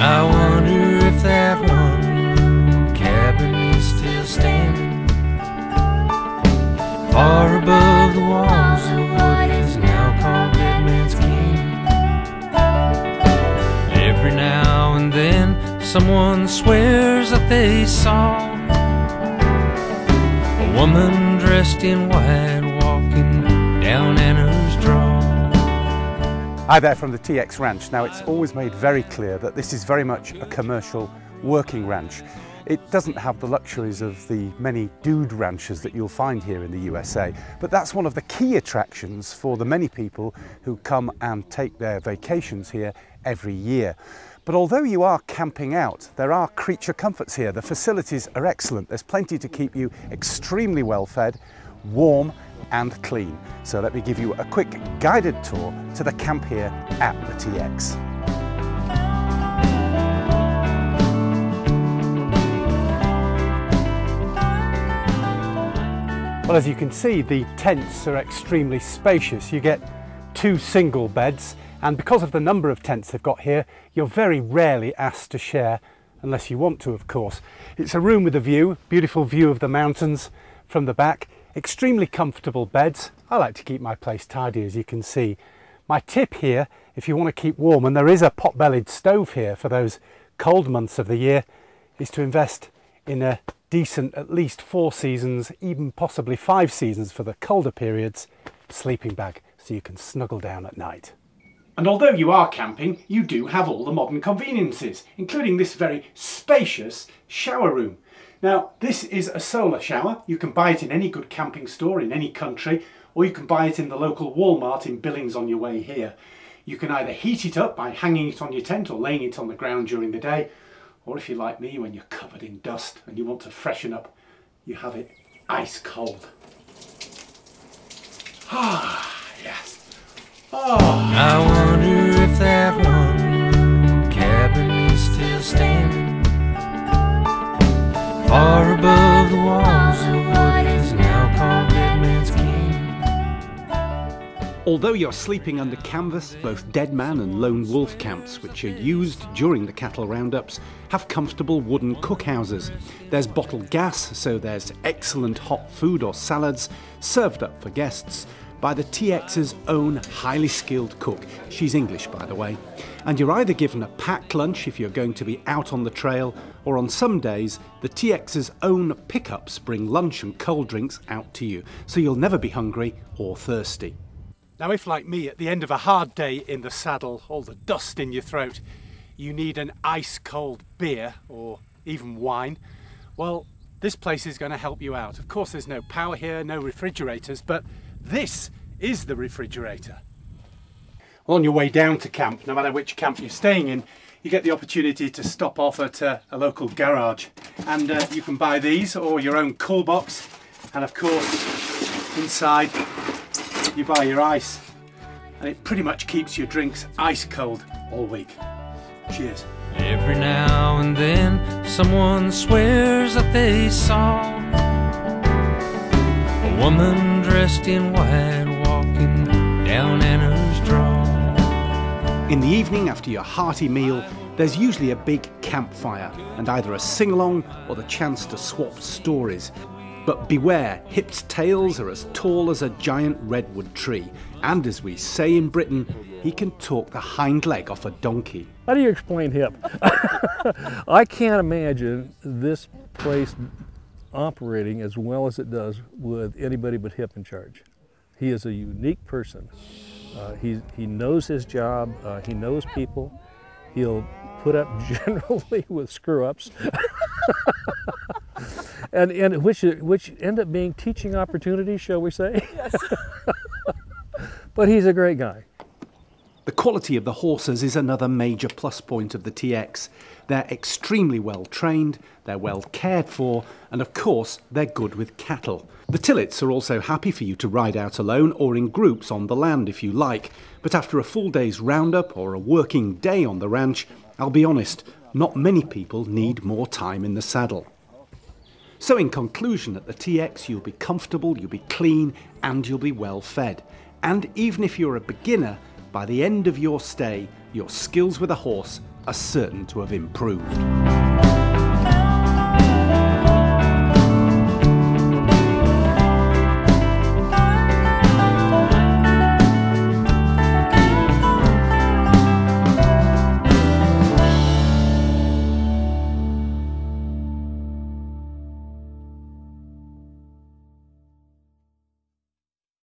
I wonder if that one cabin is still standing far above the walls of what is now called Dead Man's Camp. Every now and then someone swears that they saw a woman dressed in white walking down Anna's Draw. Hi there from the TX Ranch. Now, it's always made very clear that this is very much a commercial working ranch. It doesn't have the luxuries of the many dude ranches that you'll find here in the USA, but that's one of the key attractions for the many people who come and take their vacations here every year. But although you are camping out, there are creature comforts here. The facilities are excellent. There's plenty to keep you extremely well fed, warm and clean. So let me give you a quick guided tour to the camp here at the TX. Well, as you can see, the tents are extremely spacious. You get 2 single beds, and because of the number of tents they've got here, you're very rarely asked to share, unless you want to, of course. It's a room with a view, beautiful view of the mountains from the back. Extremely comfortable beds. I like to keep my place tidy, as you can see. My tip here, if you want to keep warm, and there is a pot-bellied stove here for those cold months of the year, is to invest in a decent, at least 4 seasons, even possibly 5 seasons for the colder periods, sleeping bag, so you can snuggle down at night. And although you are camping, you do have all the modern conveniences, including this very spacious shower room. Now, this is a solar shower. You can buy it in any good camping store in any country, or you can buy it in the local Walmart in Billings on your way here. You can either heat it up by hanging it on your tent or laying it on the ground during the day, or if you're like me, when you're covered in dust and you want to freshen up, you have it ice cold. Ah, yes. Oh. I wonder if that one cabin is still standing far above the walls of what is now called Dead Man's Camp. Although you're sleeping under canvas, both Dead Man and Lone Wolf camps, which are used during the cattle roundups, have comfortable wooden cookhouses. There's bottled gas, so there's excellent hot food or salads served up for guests by the TX's own highly skilled cook. She's English, by the way. And you're either given a packed lunch if you're going to be out on the trail, or on some days, the TX's own pickups bring lunch and cold drinks out to you, so you'll never be hungry or thirsty. Now, if like me, at the end of a hard day in the saddle, all the dust in your throat, you need an ice cold beer or even wine, well, this place is going to help you out. Of course, there's no power here, no refrigerators, but this is the refrigerator. Well, on your way down to camp, no matter which camp you're staying in, you get the opportunity to stop off at a local garage, and you can buy these or your own cool box, and of course inside you buy your ice, and it pretty much keeps your drinks ice cold all week. Cheers. Every now and then someone swears that they saw a woman dressed in white walking down Anna's Draw. In the evening after your hearty meal, there's usually a big campfire and either a sing-along or the chance to swap stories. But beware, Hip's tails are as tall as a giant redwood tree, and as we say in Britain, he can talk the hind leg off a donkey. How do you explain Hip? I can't imagine this place operating as well as it does with anybody but Hip in charge. He is a unique person. He knows his job, he knows people. He'll put up generally with screw-ups. and which end up being teaching opportunities, shall we say? Yes. But he's a great guy. The quality of the horses is another major plus point of the TX. They're extremely well trained, they're well cared for, and of course they're good with cattle. The Tillets are also happy for you to ride out alone or in groups on the land if you like, but after a full day's roundup or a working day on the ranch, I'll be honest, not many people need more time in the saddle. So in conclusion, at the TX you'll be comfortable, you'll be clean, and you'll be well fed. And even if you're a beginner, by the end of your stay, your skills with a horse are certain to have improved.